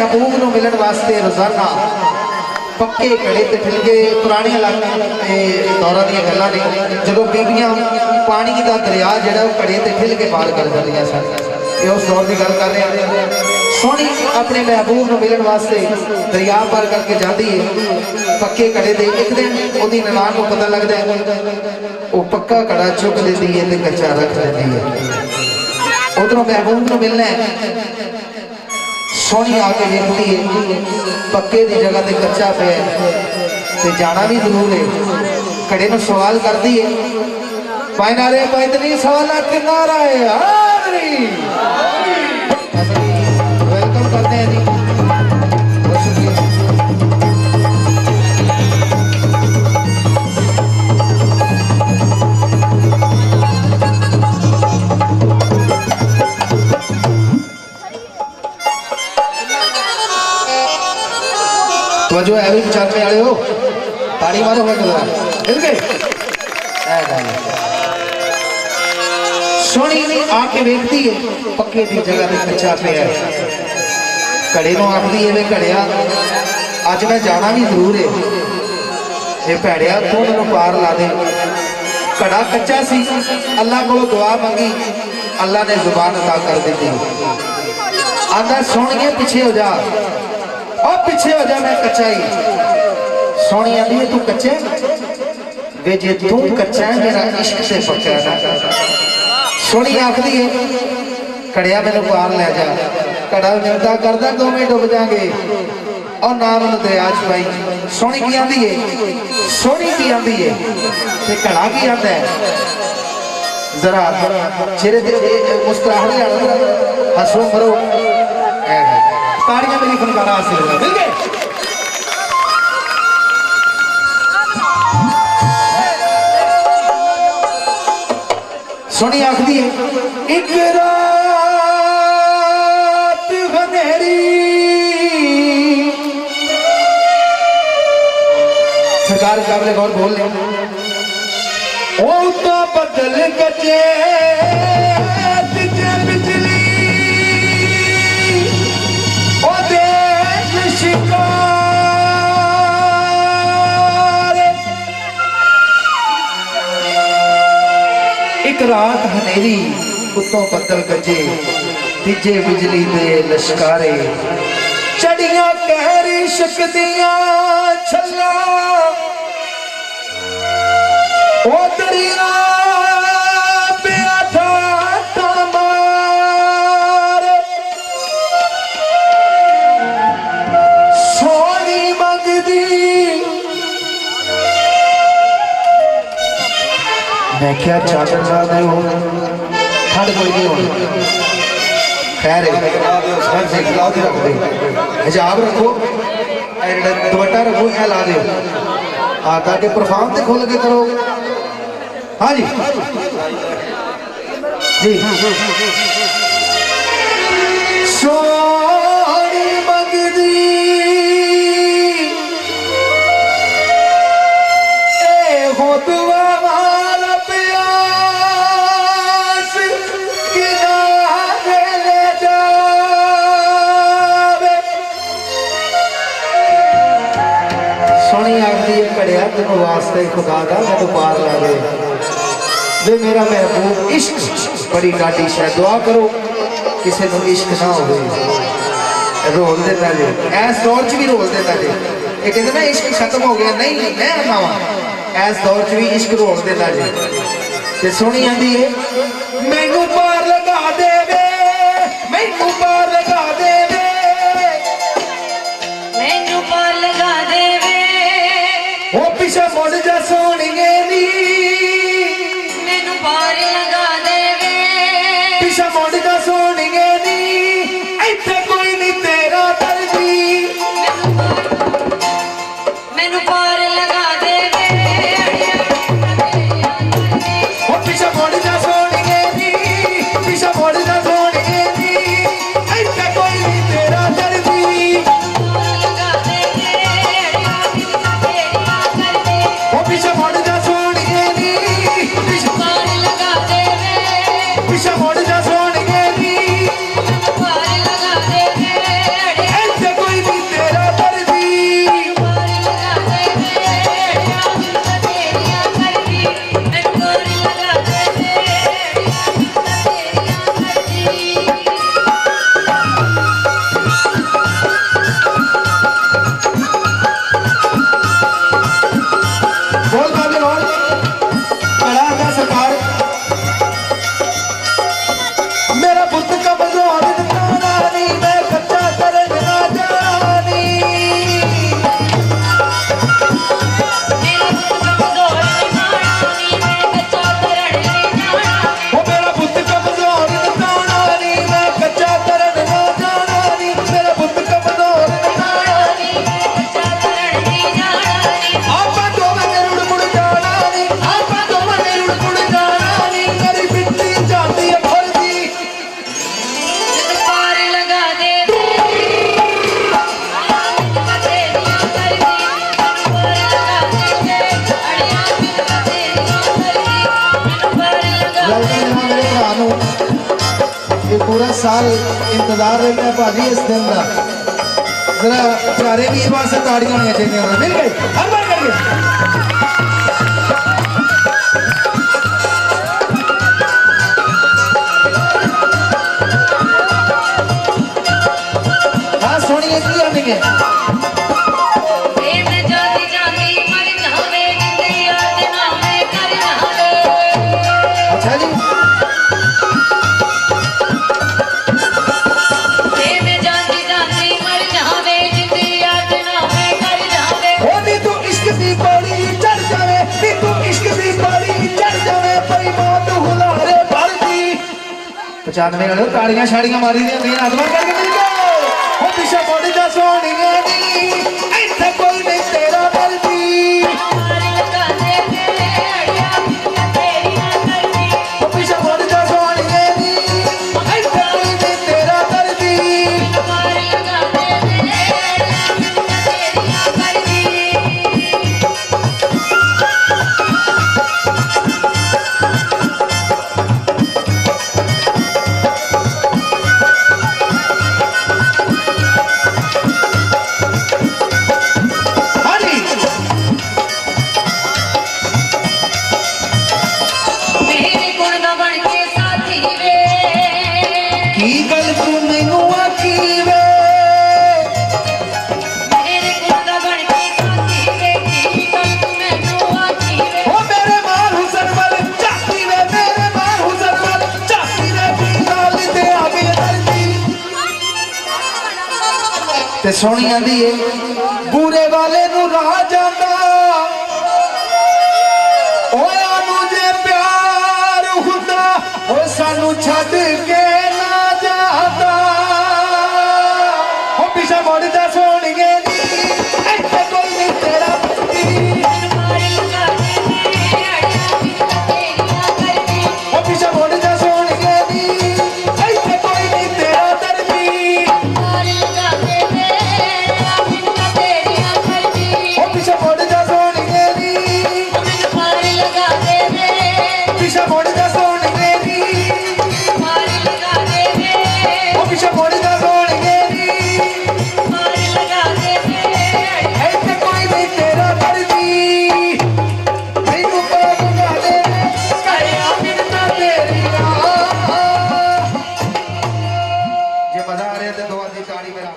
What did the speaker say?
महबूब को मिलन वास्ते रोजाना पक्के घड़े ते ठिलके पुराने दौरां दी गल्लां ने जदों बीबियां पानी का दरिया जिहड़ा घड़े ते ठिल के पार कर जांदियां सन। ये उस दौर की गल कर रहे हैं। सोहनी अपने महबूब को मिलन वास्ते दरिया पार करके जाती है पक्के घड़े दे। एक दिन उसकी ननान को पता लगता है, वो पक्का घड़ा चुक लेती है तो कच्चा रख लेती है। उधरों महबूब को मिलना है, सोहनी आके देखती है पक्के की जगह ते कच्चा पे ते जाना भी जरूर है। घड़े में सवाल करती है, पाइनारे पैतनी सवाल किनारा है वेलकम करते हैं जी। बहुत शुक्रिया। तो जो है भी चाचे वाले हो ताड़ी मारो मिल गए। सोहनी आके देखती है पक्के की जगह पे कच्चा पे है। घड़े को आखती है, घड़िया अज मैं जाना भी जरूर है, ये भैड़िया तू मैं पार ला दे। घड़ा कच्चा सी, अल्लाह को दुआ मंगी, अल्लाह ने जुबान अता कर दी। आंदा सोहणिए पीछे हो जा, और पीछे हो जा, मैं कच्चा ही। सोहनी आंदी है तू कच्चे वे जे तू कच्चा है मेरा इश्क से पक्का है। सोहनी आखदी है घड़िया मैनू पार लै जा। घड़ा मिलता करदा दोवें डुब जाएंगे और ना मैनू दरिया च पाई। सोहनी की आंदी है, सोहनी की आंदी है ते घड़ा की आंदा है। जरा चेहरे ते मुस्कुराहट लिया, हसो मरो। ताड़ियां मेरी फनकारा हासिल मिल गए। सोहनी आखदी है एक रात हनेरी, सरकार काबिल गौर बोल ले, ओ तो बदल गजे बिजली ओ देश शिकार। एक रात हनेरी उत्तों बदल गजे तिजे बिजली दे लश्कारे। चढ़िया कहरी शकदियां छल्ला ओ दरिया प्याठा तमार। सोहनी मंगदी मैं क्या चादर ला दे हो, ठंड कोई नहीं होनी। खैर हिजाब रखो, दुपट्टा रखो, यह ला दो ताकि परफॉर्म तो खुल के करो। हाँ जी जी। सोहनी मंगदी ए हो दुआ वाला प्यास किनारे ले जावे। सोहनी आखदी है घड़िया तेन वास्ते खुदा दा मैं तो पार ला दे वे मेरा महबूब। इश्क बड़ी डाटी शायद, दुआ करो किसी को इश्क ना हो। रोल देता जे इस दौर च भी रोल देता जे। ये कहते ना इश्क खत्म हो गया, नहीं मैं आना वा इस दौर च भी इश्क रोल देता जे। ते सोहनी आंदी है मैनू पार लगा दे वे, मैनू पार लगा दे वे, मैनू पार लगा दे वे। ओ पिछा मुड़ जा सोहणीए नी, मैनू पार लगा दे वे। पिछा मुड़ जा सोहणीए नी, इत्थे कोई नहीं तेरा दर्दी। मैनू पार लगा दे वे। ओ पिछा मुड़ जा सोहणीए नी, पिछा मुड़ जा सोहणीए नी, इत्थे कोई नहीं तेरा दर्दी। लगा दे वे। ओ पिछा मुड़ जा सोहणीए नी, पिछा पार लगा दे वे। मुड़ जा सोहणीए नी, पार लगा दे वे। इत्थे कोई ये पूरा साल इंतजार रहता है भाजी इस दिन का। जरा प्यारे भी वास्ते ताड़ियां होनी चाहिए। मिल गई हर बार करिए। हाँ सुनिए की आने के वे मैं जाती जाती मर जावे जिंदगी याद ना मैं कर जावे अच्छा जी। वे मैं जाती जाती मर जावे जिंदगी याद ना मैं कर जावे ओ नी तू इश्क दी पौड़ी चढ़ जावे, नी तू इश्क दी पौड़ी चढ़ जावे, पई मौत हुलारे भर दी। 95 वाले ताड़ियां छाड़ियां मारी दी तीन आदमी करके मिल गए। ओ पिछे बॉडी दा सोहणीए नी इत्थे कोई नहीं तेरा दर्दी। पार लगा दे वे अड़िया मैं तेरियां करदी ओ पिछे बॉडी दा सोहणीए नी इत्थे कोई नहीं तेरा दर्दी। पार लगा दे वे अड़िया मैं तेरियां करदी हाँ जी मेरे गुण ना बन के साथी वे की गल तू मैनू आखी वे। मेरे गुण ना बन के साथी वे की गल तू मैनू आखी वे ओ मेरे मार हुसन वाल चाकी वे, मेरे मार हुसन वाल चाकी वे, की गल ते आ गई दर्दी। ते सोहनी आंदी ए बूरे वाले नू राह जांदा ओए ओनू जे प्यार हुंदा ओ सानू छड्ड के ना जांदा। ओ पिछे मुड़दा सोहणीए नी इत्थे कोई नहीं तेरा दर्दी। पार लगा दे वे अड़िया मैं तेरियां करदी ओ पिछे मुड़दा सोहणीए नी इत्थे कोई नहीं तेरा दर्दी। पार लगा दे वे अड़िया मैं तेरियां करदी ओ पिछे मुड़दा सोहणीए नी मैनू पार लगा दे वे पिछे मुड़दा सोहणीए नी पार लगा दे वे ओ पिछे मुड़दा सोहणीए नी पार लगा दे वे अड़िया ਇੱਥੇ ਕੋਈ ਨਹੀਂ ਤੇਰਾ ਦਰਦੀ। ਮੈਨੂੰ ਪਾਪ ਗਾਲੇ ਕਰਿਆ ਮਿੰਨਤਾਂ ਤੇਰੀਆਂ। ਜੇ ਮਜ਼ਾ ਆ ਰਿਹਾ ਤੇ ਦੋ ਦੀ ਤਾੜੀ ਮੇਰਾ